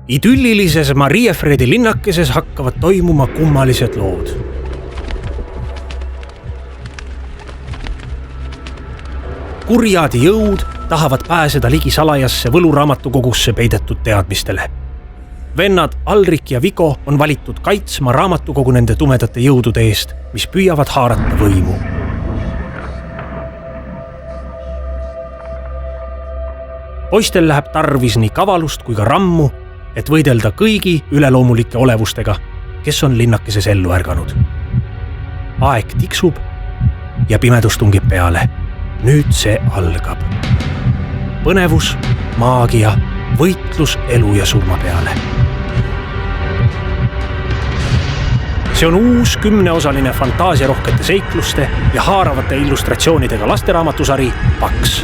Idüllilises Maria-Fredi linnakeses hakkavad toimuma kummalised lood. Kurjad jõud tahavad pääseda ligi salajasse võluraamatukogusse peidetud teadmistele. Vennad Alrik ja Vigo on valitud kaitsma raamatukogu nende tumedate jõudude eest, mis püüavad haarata võimu. Poistel läheb tarvis nii kavalust kui ka rammu, et võidelda kõigi üleloomulike olevustega, kes on linnakeses ellu ärganud. Aeg tiksub ja pimedus tungib peale. Nüüd see algab. Põnevus, maagia, võitlus elu ja surma peale. See on uus 10-osaline fantaasiarohkete seikluste ja haaravate illustratsioonidega lasteraamatusari Paks.